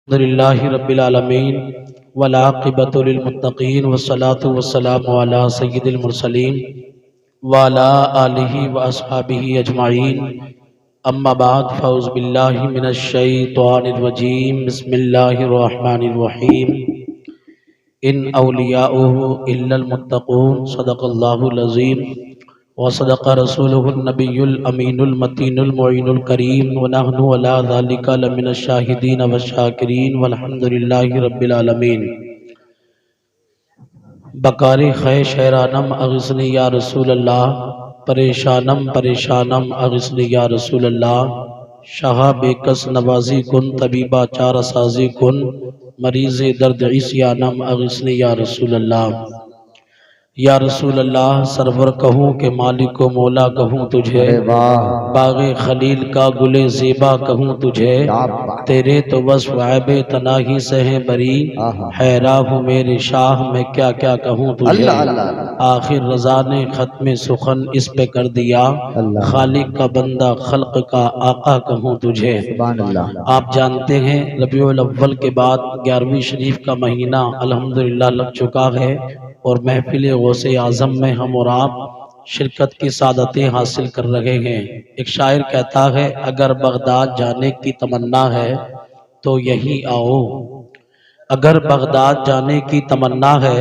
अल्हम्दुलिल्लाहि रब्बिल आलमीन वल आक़िबतु लिल मुत्तक़ीन वस्सलातु वस्सलामु अला सय्यिदिल मुरसलीन व अला आलिहि व अस्हाबिहि अजमाइन अम्मा बाद फ़ऊज़ु बिल्लाहि मिनश शैतानिर रजीम बिस्मिल्लाहिर रहमानिर रहीम इन औलियाउहु इल्लल मुत्तक़ून सदक़ल्लाहुल अज़ीम व सदक़ रसूलुहुन नबियुल अमीनुल मतीनुल मुईनुल करीम व नहनु अला ज़ालिका लमिनश शाहिदीन व शाकिरीन वल्हम्दुलिल्लाहि रब्बिल आलमीन। बकारी ख़ै शहरानम अग़िस्नी या रसूल अल्लाह, परेशानम परेशानम अग़िस्नी या रसूल अल्लाह। शाह बेकस नवाजी कुन, तबीबा चार साजी कुन, मरीज़ दर्द इस्यानम अग़िस्नी या रसूल अल्लाह। या रसूल अल्लाह सरवर कहूँ के मालिक व मौला कहूँ तुझे, बाग़े खलील का गुले ज़ेबा कहूँ तुझे। तेरे तो वस्फ़ ऐबे तनाही से हैं बरी, हैरा हूँ मेरे शाह मैं क्या क्या कहूँ तुझे। आखिर रज़ा ने ख़त्म सुखन इस पे कर दिया, खालिक का बंदा खल्क़ का आका कहूँ तुझे। आप जानते हैं रबीउल अव्वल के बाद 11वीं शरीफ का महीना अल्हम्दुलिल्लाह लग चुका है और महफिल गौसे आज़म में हम और आप शिरकत की सादतें हासिल कर रहे हैं। एक शायर कहता है, अगर बगदाद जाने की तमन्ना है तो यहीं आओ। अगर बगदाद जाने की तमन्ना है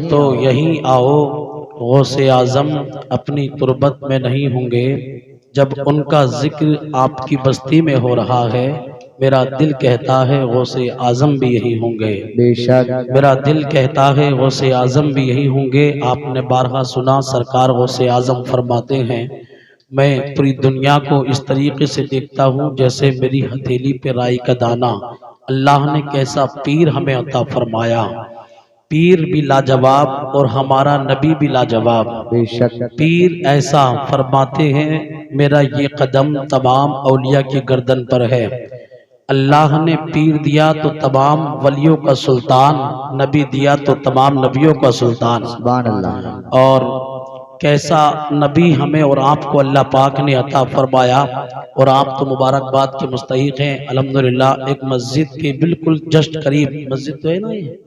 तो यहीं आओ। गौसे आज़म अपनी तुरबत में नहीं होंगे जब उनका जिक्र आपकी बस्ती में हो रहा है। मेरा दिल कहता है गौसे आज़म भी यही होंगे, बेशक मेरा दिल कहता है गौसे आज़म भी यही होंगे। आपने बारहा सुना, सरकार गौसे आज़म फरमाते हैं, मैं पूरी दुनिया को इस तरीके से देखता हूँ जैसे मेरी हथेली पे राई का दाना। अल्लाह ने कैसा पीर हमें अता फरमाया, पीर भी लाजवाब और हमारा नबी भी लाजवाब। बेशक पीर ऐसा फरमाते हैं, मेरा ये कदम तमाम औलिया की गर्दन पर है। अल्लाह ने पीर दिया तो तमाम वलियों का सुल्तान, नबी दिया तो तमाम नबियों का सुल्तान। सुभान अल्लाह। और कैसा नबी हमें और आपको अल्लाह पाक ने अता फरमाया, और आप तो मुबारकबाद के मुस्तहिक हैं अल्हम्दुलिल्लाह। एक मस्जिद के बिल्कुल जस्ट करीब, मस्जिद तो है ना ये,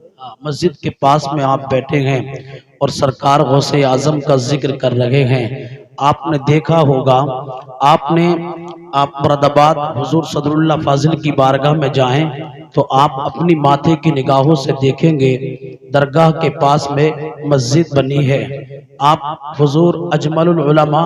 मस्जिद के पास में आप बैठे हैं और सरकार गौसे आज़म का जिक्र कर रहे हैं। आपने देखा होगा, आप मुरादाबाद हुजूर सदरुल्लाह फाजिल की बारगाह में जाएं तो आप अपनी माथे की निगाहों से देखेंगे दरगाह के पास में मस्जिद बनी है। आप हुजूर अजमलुल उलमा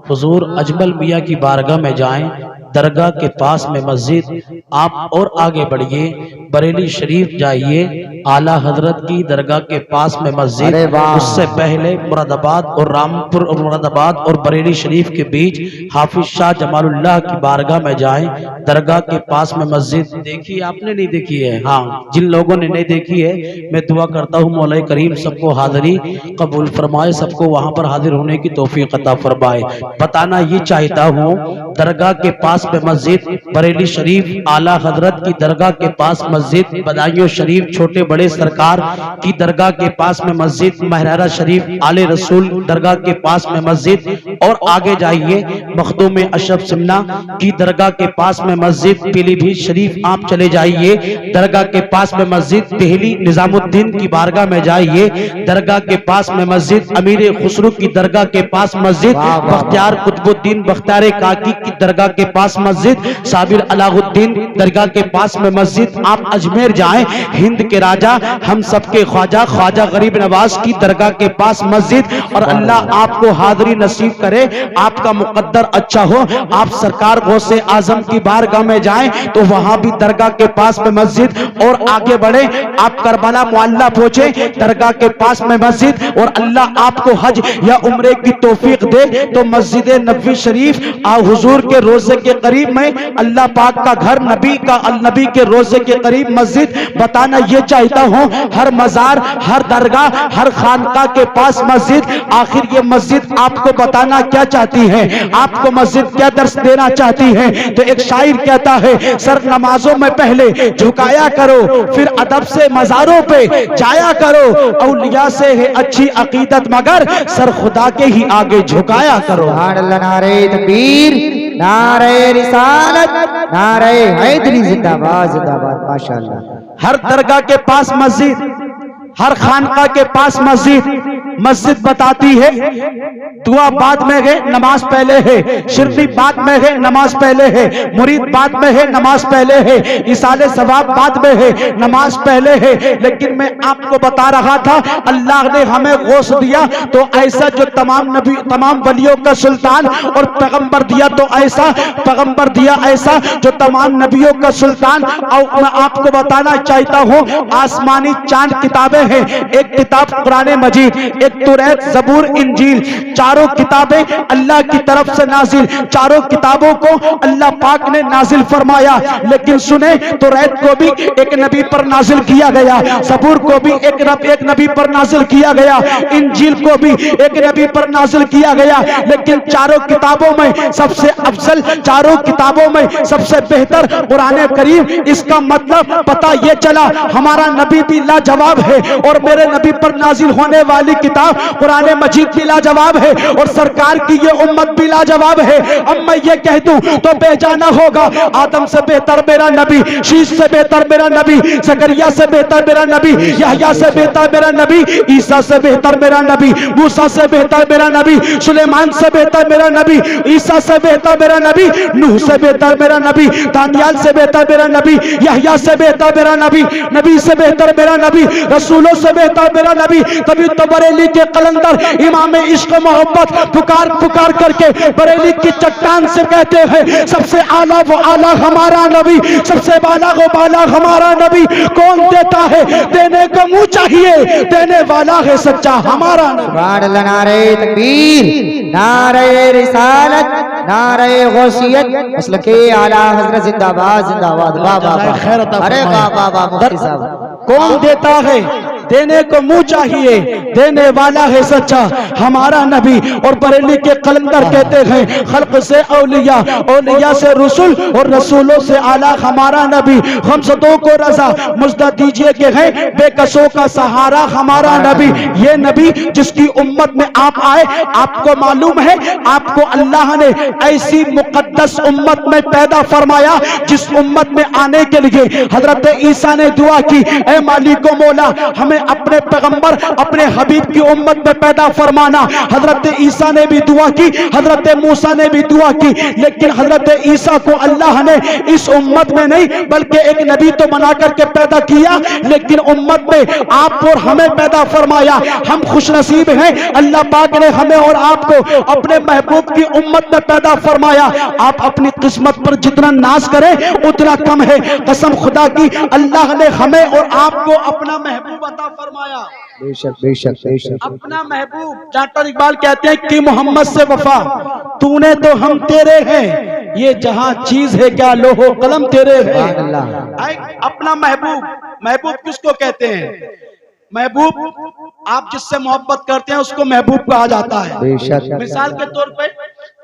हुजूर अजमल मियाँ की बारगाह में जाएं, दरगाह के पास में मस्जिद। आप और आगे बढ़िए, बरेली शरीफ जाइए, आला हजरत की दरगाह के पास में मस्जिद। उससे पहले मुरादाबाद और रामपुर और मुरादाबाद और बरेली शरीफ के बीच हाफिज शाह जमालुल्लाह की बारगाह में जाएं, दरगाह के पास में मस्जिद। देखी आपने, नहीं देखी है? हाँ, जिन लोगों ने नहीं देखी है मैं दुआ करता हूँ मौला करीम सबको हाजिरी कबूल फरमाए, सबको वहाँ पर हाजिर होने की तौफीक अता फरमाए। बताना ये चाहता हूँ, दरगाह के पास में मस्जिद, बरेली शरीफ आला हजरत की दरगाह के पास मस्जिद, बदायूं शरीफ छोटे बड़े सरकार की दरगाह के पास में मस्जिद, महरारा शरीफ आले रसूल दरगाह के पास में मस्जिद। और आगे जाइए, मखदूम अशरफ सिमना की दरगाह के पास में मस्जिद, पीलीभीत शरीफ आप चले जाइए, दरगाह के पास में मस्जिद। पहली निजामुद्दीन की बारगाह में जाइए, दरगाह के पास में मस्जिद। अमीर खुसरू की दरगाह के पास मस्जिद, बख्तियार कुतुबुद्दीन बख्तियार काकी की दरगाह के पास मस्जिद, साबिर अलाउद्दीन दरगाह के पास में मस्जिद। आप अजमेर जाएं, हिंद के राजा हम सबके ख्वाजा ख्वाजा गरीब नवाज की दरगाह के पास मस्जिद। और अल्लाह आपको हाजिरी नसीब करे, आपका मुकद्दर अच्छा हो, आप सरकार गौसे आजम की बारगाह में जाएं तो वहां भी दरगाह के पास में मस्जिद। और आगे बढ़े, आप करबला मुअल्ला पहुंचे, दरगाह के पास में मस्जिद। और अल्लाह आपको हज या उम्रे की तौफीक दे तो मस्जिद नबवी शरीफ हुजूर के रोजे के करीब में, अल्लाह पाक का घर, नबी के रोजे के करीब मस्जिद। बताना ये चाहता हूँ, हर मजार हर दरगाह हर खानका के पास मस्जिद। आखिर ये मस्जिद आपको बताना क्या चाहती है, आपको मस्जिद क्या दर्श देना चाहती है? तो एक शायर कहता है, सर नमाजों में पहले झुकाया करो, फिर अदब से मजारों पे जाया करो। औलिया से है अच्छी अकीदत मगर सर खुदा के ही आगे झुकाया करो। नारे तकबीर, नारे रिसालत, नारे हैदरी जिंदाबाद जिंदाबाद। माशाअल्लाह। हर दरगाह के पास मस्जिद, हर खानका के पास मस्जिद। मस्जिद बताती है दुआ बाद में है, नमाज पहले है। शिरनी बाद में है, नमाज पहले है। मुरीद बाद में है, नमाज पहले है। इसाले सवाब बाद में है, नमाज पहले है। लेकिन मैं आपको बता रहा था अल्लाह ने हमें गौस दिया तो ऐसा जो तमाम नबी तमाम वलियों का सुल्तान, और पैगंबर दिया तो ऐसा पैगंबर दिया ऐसा जो तमाम नबियों का सुल्तान। और मैं आपको बताना चाहता हूँ आसमानी चांद किताबें हैं। एक किताब कुरान मजीद, एक तौरात, जबूर, इंजील, चारों किताबें अल्लाह की तरफ से नाजिल। चारों किताबों को अल्लाह पाक ने नाजिल फरमाया। लेकिन सुने, तौरात को भी एक नबी पर नाजिल किया गया, जबूर को भी एक नबी पर नाजिल किया गया, इंजील को भी एक नबी पर नाजिल किया गया। लेकिन चारों किताबों में सबसे अफजल, चारों किताबों में सबसे बेहतर कुरान करीम। इसका मतलब पता ये चला हमारा नबी भी लाजवाब है और मेरे नबी पर नाजिल होने वाली किताब कुरान मजीद भी लाजवाब है और सरकार की ये उम्मत भी लाजवाब है। अब मैं ये कह दूं तो बेजाना होगा, आदम से बेहतर मेरा नबी, शीश से बेहतर मेरा नबी, जकरिया से बेहतर मेरा नबी, यहया से बेहतर मेरा नबी, ईसा से बेहतर मेरा नबी, मूसा से बेहतर मेरा नबी, सुलेमान से बेहतर मेरा नबी, ईसा से बेहतर मेरा नबी, नूह से बेहतर मेरा नबी, दानियाल से बेहतर मेरा नबी, यहया से बेहतर मेरा नबी, नबी से बेहतर मेरा नबी, रसूलों से बेहतर मेरा नबी। तभी तो बरेली के कलंदर इमाम इश्क मोहब्बत पुकार पुकार करके बरेली की चट्टान से कहते हैं सबसे आला वो आला हमारा नबी, सबसे बाला वो बाला हमारा नबी। कौन देता है, देने को मुंह चाहिए, देने वाला है सच्चा हमारा नबी। सुभान अल्लाह। नारे तकबीर, नारे रिसालत, नारे गौसियत, मसलके आला हजरत जिंदाबाद जिंदाबाद। वाह वाह वाह, अरे वाह वाह वाह मुफ्ती साहब। कौन देता है, देने को मुंह चाहिए, देने वाला है सच्चा हमारा नबी। और बरेली के कलंदर कहते हैं खल्क से औलिया, औलिया से रसूल और रसूलों से आला हमारा नबी। हम सदों को रजा मुजदा दीजिए कि है बेकसों का सहारा हमारा नबी। ये नबी जिसकी उम्मत में आप आए, आपको मालूम है आपको अल्लाह ने ऐसी मुकद्दस उम्मत में पैदा फरमाया जिस उम्मत में आने के लिए हजरत ईसा ने दुआ की, ऐ मालिको मौला हमें अपने पैगंबर अपने हबीब की उम्मत में पैदा फरमाना। हजरत ईसा ने भी दुआ की, हजरत मूसा ने भी दुआ की, लेकिन हजरत ईसा को अल्लाह ने इस उम्मत में नहीं बल्कि एक नबी तो बना करके पैदा किया, लेकिन उम्मत में आप और हमें पैदा फरमाया। हम खुशनसीब हैं, अल्लाह पाक ने हमें और आपको अपने महबूब की उम्मत में पैदा फरमाया। आप अपनी किस्मत पर जितना नाज करें उतना कम है। कसम खुदा की अल्लाह ने हमें और आपको अपना महबूब अता फरमाया। बेशक बेशक बेशक। अपना महबूब। डॉक्टर इकबाल कहते हैं कि मोहम्मद से वफा तूने तो हम तेरे हैं, ये जहां चीज है क्या लोहो कलम तेरे है। अपना महबूब, महबूब किसको कहते हैं? महबूब आप जिससे मोहब्बत करते हैं उसको महबूब कहा जाता है। मिसाल के तौर पे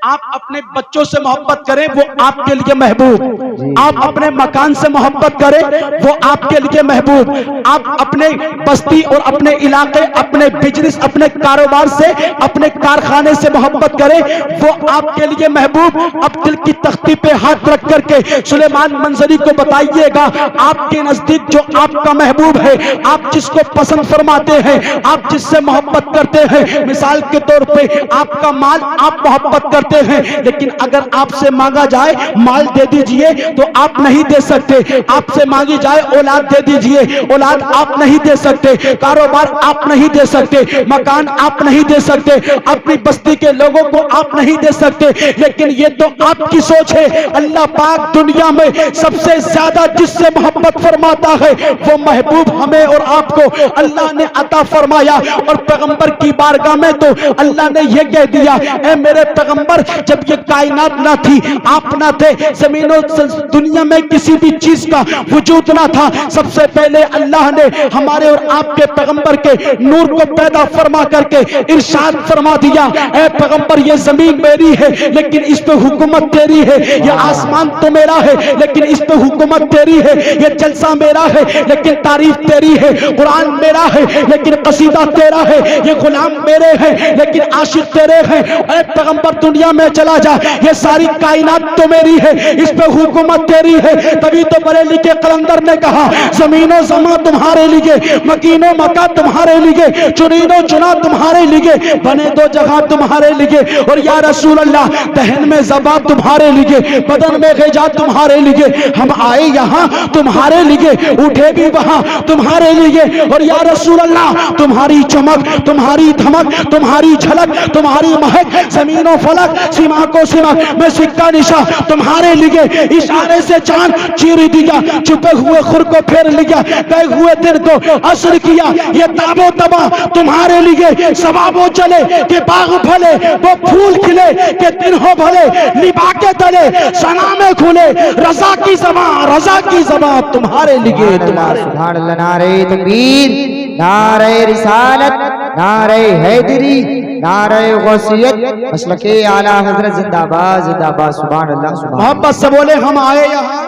आप अपने बच्चों से मोहब्बत करें वो आपके लिए महबूब, आप अपने मकान से मोहब्बत करें वो आपके लिए महबूब, आप अपने बस्ती और अपने इलाके, अपने बिजनेस, अपने कारोबार से, अपने कारखाने से मोहब्बत करें वो आपके लिए महबूब। अब दिल की तख्ती पे हाथ रख करके सुलेमान मंजरी को बताइएगा आपके नजदीक जो आपका महबूब है, आप जिसको पसंद फरमाते हैं, आप जिससे मोहब्बत करते हैं। मिसाल के तौर पे आपका माल आप मोहब्बत करते हैं, लेकिन अगर आपसे मांगा जाए माल दे दीजिए तो आप नहीं दे सकते। आपसे मांगी जाए औलाद दे दीजिए, औलाद आप नहीं दे सकते। कारोबार आप नहीं दे सकते, मकान आप नहीं दे सकते, अपनी बस्ती के लोगों को आप नहीं दे सकते। लेकिन ये तो आपकी सोच है। अल्लाह पाक दुनिया में सबसे ज्यादा जिससे मोहब्बत फरमाता है वो महबूब हमें और आपको अल्लाह ने अता फरमाया। और पैगंबर की बारगाह में तो अल्लाह ने यह कह दिया, ऐ मेरे पैगंबर जब ये कायनात ना थी, आप ना थे, जमीनों दुनिया में किसी भी चीज का वजूद ना था, सबसे पहले अल्लाह ने हमारे और आपके पैगंबर के नूर को पैदा फरमा करके इरशाद फरमा दिया, ऐ पैगंबर ये जमीन मेरी है लेकिन इस पे हुकूमत तेरी है, ये आसमान तो मेरा है लेकिन इस पे हुकूमत तेरी है, ये जलसा मेरा है लेकिन तारीफ तेरी है, कुरान मेरा है लेकिन कसीदा तेरा है, ये गुलाम मेरे हैं लेकिन आशिक तेरे हैं। ऐ पैगंबर दुनिया दुनिया में चला जा, ये सारी कायनात तो मेरी है, इस पे हुकूमत तेरी है। तभी तो बड़े लिखे कलंदर ने कहा जमीनो जमा तुम्हारे लिए, मकीनो मका तुम्हारे लिए, चुनीनो चुना तुम्हारे लिए, बने दो जगह तुम्हारे लिए। और या रसूल अल्लाह दहन में ज़बा तुम्हारे लिए, बदन में ग़िज़ा तुम्हारे लिए। हम आए यहाँ तुम्हारे लिए, उठे भी वहाँ तुम्हारे लिए। और या रसूल अल्लाह तुम्हारी चमक, तुम्हारी धमक, तुम्हारी झलक, तुम्हारी महक, जमीनो फलक, सीमा को सीमा में सिक्का निशा तुम्हारे लिए। इशारे से चांद चीर दिया, छुपे हुए खुर को फेर लिया, गए हुए दिन को असर किया। ये ताबो तबा तुम्हारे लिए, सवाबो चले कि बाग फले, वो फूल खिले कि दिन हो भले, लिबा के तले सना में खुले, रजा की ज़बां, रजा की ज़बां तुम्हारे लिए, तुम्हारे। सुभान अल्लाह, नारे तकबीर, नारे रिसालत, नारे हैदरी, नारे गौसियत, मसलके आला हजरत जिंदाबाद जिंदाबाद। सुभान अल्लाह, सुभान। मोहब्बत से बोले हम आए यहाँ।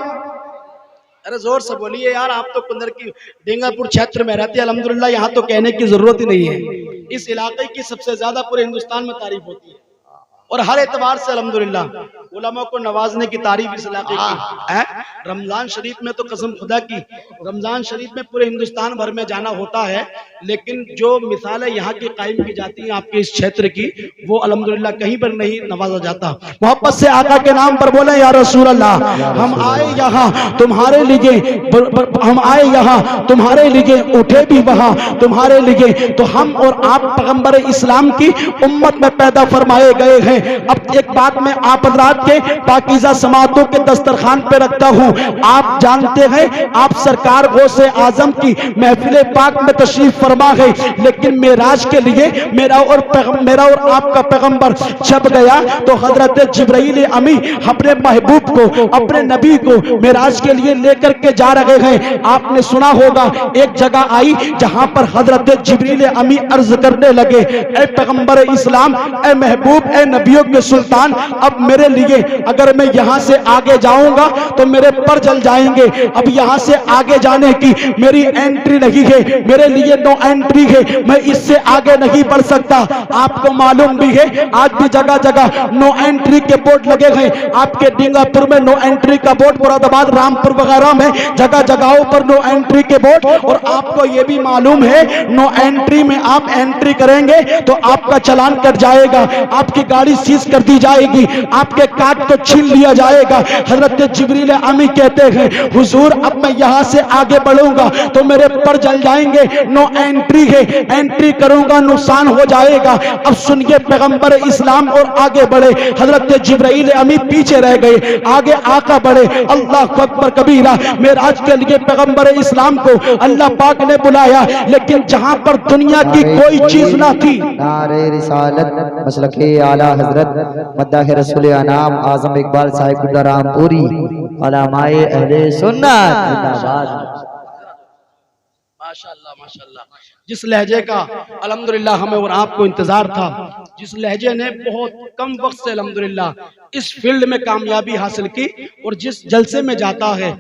अरे जोर से बोलिए यार, आप तो कुंदर की डेंगापुर क्षेत्र में रहते हैं, अल्हम्दुलिल्लाह यहाँ तो कहने की जरूरत ही नहीं है। इस इलाके की सबसे ज्यादा पूरे हिंदुस्तान में तारीफ होती है और हर एतबार से अल्हम्दुलिल्लाह उलमा को नवाजने की तारीफ इस इलाके की है। रमजान शरीफ में तो कसम खुदा की, रमजान शरीफ में पूरे हिंदुस्तान भर में जाना होता है, लेकिन जो मिसालें यहाँ की कायम की जाती हैं आपके इस क्षेत्र की, वो अल्हम्दुलिल्लाह कहीं पर नहीं नवाजा जाता। मोहब्बत से आका के नाम पर बोले या रसूल अल्लाह हम आए यहाँ तुम्हारे लिए, हम आए यहाँ तुम्हारे लिए, उठे भी वहाँ तुम्हारे लिए। तो हम और आप पैगंबर इस्लाम की उम्मत में पैदा फरमाए गए हैं। अब एक बात मैं आप हज़रात के पाकीज़ा समातों के दस्तरखान पे रखता हूँ। आप जानते हैं आप सरकार गौसे आजम की महफिल पाक में तशरीफ फरमा गए, लेकिन मेराज के लिए मेरा और आपका पैगंबर जब गया तो हजरत जिब्राइल अमी अपने महबूब को, अपने नबी को मेराज के लिए लेकर के जा रहे हैं। आपने सुना होगा एक जगह आई जहां पर हजरत जिब्राइल अमी अर्ज करने लगे, ए पैगंबर इस्लाम, ए महबूब, ए नबियों के सुल्तान, अब मेरे लिए अगर मैं यहाँ से आगे जाऊंगा तो मेरे पर जल जाएंगे। अब यहाँ से आगे जाने की मेरी एंट्री नहीं है, मेरे लिए नो एंट्री है, मैं इससे आगे नहीं बढ़ सकता। आपको मालूम भी है आज भी जगह जगह नो एंट्री के बोर्ड लगे हैं। आपके डींगापुर में नो एंट्री का बोर्ड, मुरादाबाद, रामपुर वगैरह में जगह जगहों पर नो एंट्री के बोर्ड। और आपको ये भी मालूम है नो एंट्री में आप एंट्री करेंगे तो आपका चालान कट जाएगा, आपकी गाड़ी सीज कर दी जाएगी, आपके कार्ड को छीन लिया जाएगा। हजरत जिब्रील अमी कहते हैं हुजूर अब मैं यहाँ से आगे बढ़ूंगा तो मेरे पर जल जाएंगे, नो एंट्री है, एंट्री करूंगा नुकसान हो जाएगा। अब सुनिए पैगंबर इस्लाम और आगे बढ़े, हजरत जिब्रील अमी पीछे रह गए, आगे आका बढ़े। अल्लाह अकबर कबीरा। मेराज के लिए पैगंबर इस्लाम को अल्लाह पाक ने बुलाया, लेकिन जहां पर दुनिया की कोई चीज ना थी, नारे रिसालत, मसलके आला हजरत मद्दाह रसूल अनाम आजम इकबाल साहिब रामपुरी उलमाए अहले सुन्नत जिंदाबाद। माशाअल्लाह माशाअल्लाह। जिस लहजे का अल्हम्दुलिल्लाह हमें और आपको इंतजार था, जिस लहजे ने बहुत कम वक्त से अल्हम्दुलिल्लाह इस फील्ड में कामयाबी हासिल की, और जिस जलसे में जाता है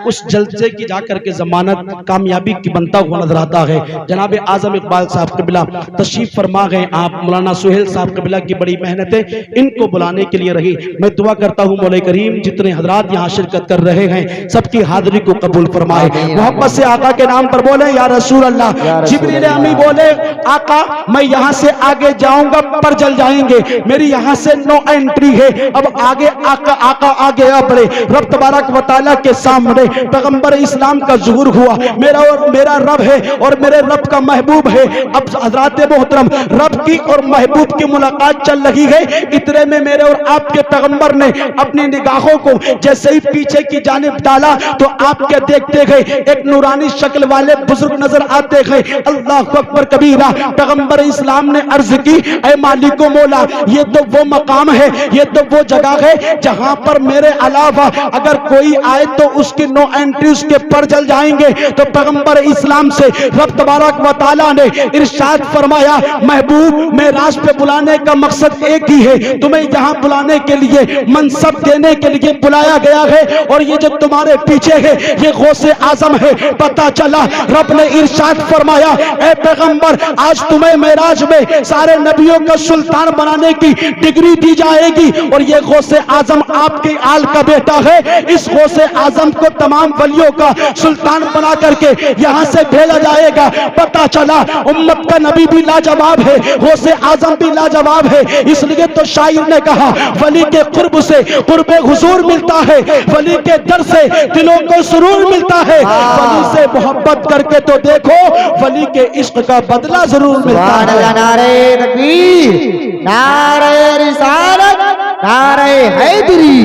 उस जलसे की जाकर के जमानत कामयाबी की बनता हुआ नजर आता है। जनाब आजम इकबाल साहब कबिला तशरीफ फरमा गए। आप मौलाना सुहेल साहब कबिला की बड़ी मेहनतें इनको बुलाने के लिए रही। मैं दुआ करता हूँ मौला करीम जितने हजरात यहाँ शिरकत कर रहे हैं सबकी हाजिरी को कबूल फरमाए। मोहब्बत से आका के नाम पर बोले या रसूल अल्लाह। जिब्रील अमी बोले आका मैं यहाँ से आगे जाऊंगा पर जल जाएंगे, मेरी यहाँ से नो एंट्री है। अब आगे आका आगे बढ़े। रब तबारक व तआला के सामने पैगंबर इस्लाम का ज़ुहूर हुआ। मेरा रब है और मेरे रब का महबूब है। अब हज़रात मोहतरम रब की और महबूब की मुलाकात चल रही है। इतने में मेरे और आपके पैगंबर ने अपनी निगाहों को जैसे ही पीछे की जानिब डाला तो आपके देखते गए एक नूरानी शक्ल वाले बुजुर्ग नजर आते गए। अल्लाह अकबर कबीरा। पैगंबर इस्लाम ने अर्ज की ऐ मालिको मौला, ये तो वो मकाम है, ये तो वो जगह है जहां पर मेरे अलावा अगर कोई आए तो उसकी नो एंट्री, उसके पर जल जाएंगे। तो पैगंबर इस्लाम से रब तबारक व तआला ने इरशाद फरमाया महबूब मेराज पे बुलाने का मकसद एक ही है, तुम्हें यहाँ बुलाने के लिए मनसब देने के लिए बुलाया गया है। और ये जो तुम्हारे पीछे है ये गौसे आजम है। पता चला रब ने इरशाद फरमाया, ए पैगंबर, आज तुम्हें मेराज में सारे नबियों का सुल्तान बनाने की डिग्री दी जाएगी और ये गौसे आजम आपके आल का बेटा है। इस गौसे आजम को तमाम वलियों का सुल्तान बना करके यहां से भेजा जाएगा। पता चला उम्मत का नबी भी लाजवाब है, गौसे आजम भी लाजवाब है। इसलिए तो शायर ने कहा, वली के कुर्ब से कुर्बे हुजूर मिलता है, वली के दर से दिलों को सुरूर मिलता है। वली से मोहब्बत करके तो देखो, वली के इश्क का बदला जरूर मिलता है। नारे तकबीर, नारे रिसालत, नारे हैदरी,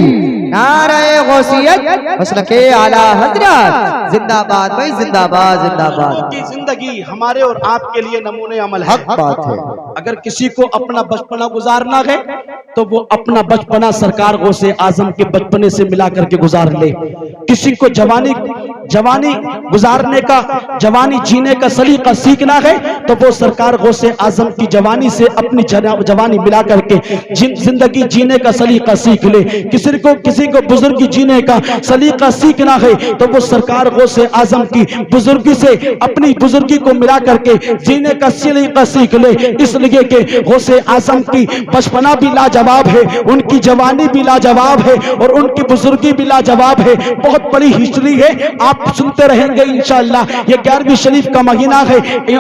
नारे गौसियत, मसलके आला हजरत जिंदाबाद भाई, जिंदाबाद जिंदाबाद। की जिंदगी हमारे और आपके लिए नमूने अमल है। हक बात है। अगर किसी को अपना बचपना गुजारना है तो वो अपना बचपना सरकार गौसे आजम के बचपने से मिला करके गुजार ले। किसी को जवानी गुजारने का, जवानी जीने का सलीका सीखना है तो वो सरकार गौसे आजम की जवानी से अपनी जवानी मिला करके जिंदगी जीने का सलीका सीख ले। किसी को बुजुर्गी जीने का सलीका सीखना है तो वो सरकार गौसे आजम की बुजुर्गी से अपनी बुजुर्गी को मिला करके जीने का सलीका सीख ले। इसलिए कि गौसे आजम की बचपना भी लाजवाब है, उनकी जवानी भी लाजवाब है और उनकी बुजुर्गी भी लाजवाब है। बहुत बड़ी हिस्ट्री है, आप सुनते रहेंगे इंशाअल्लाह। ये 11वीं शरीफ का महीना है,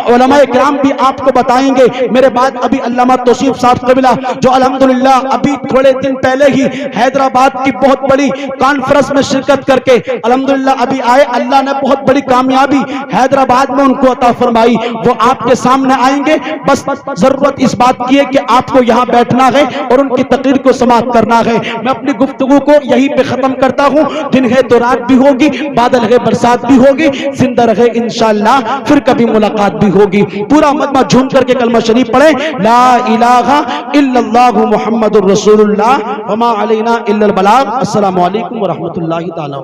उलमाए किराम भी आपको बताएंगे। मेरे बाद अभी अल्लामा तौसीफ साहब कबिला जो अल्हम्दुलिल्लाह अभी थोड़े दिन पहले ही हैदराबाद की बहुत बड़ी कॉन्फ्रेंस में शिरकत करके अल्हम्दुलिल्लाह अभी आए, अल्लाह ने बहुत बड़ी कामयाबी हैदराबाद में उनको अता फरमाई। वो आपके सामने आएंगे, बस जरूरत इस बात की है कि आपको यहाँ बैठना है और उनकी तकरीर को समाप्त करना है। मैं अपनी गुफ्तगू को यहीं पे खत्म करता हूँ। दिन है तो रात भी होगी, बादल है बरसात भी होगी, जिंदा रहे इंशाअल्लाह फिर कभी मुलाकात भी होगी। पूरा मजमा झूम करके कलमा शरीफ पढ़े, ला इलाहा इल्लल्लाहु मुहम्मदुर रसूलुल्लाह व मा अलैना इल्लल बलाग। अस्सलामु अलैकुम व रहमतुल्लाहि ताला।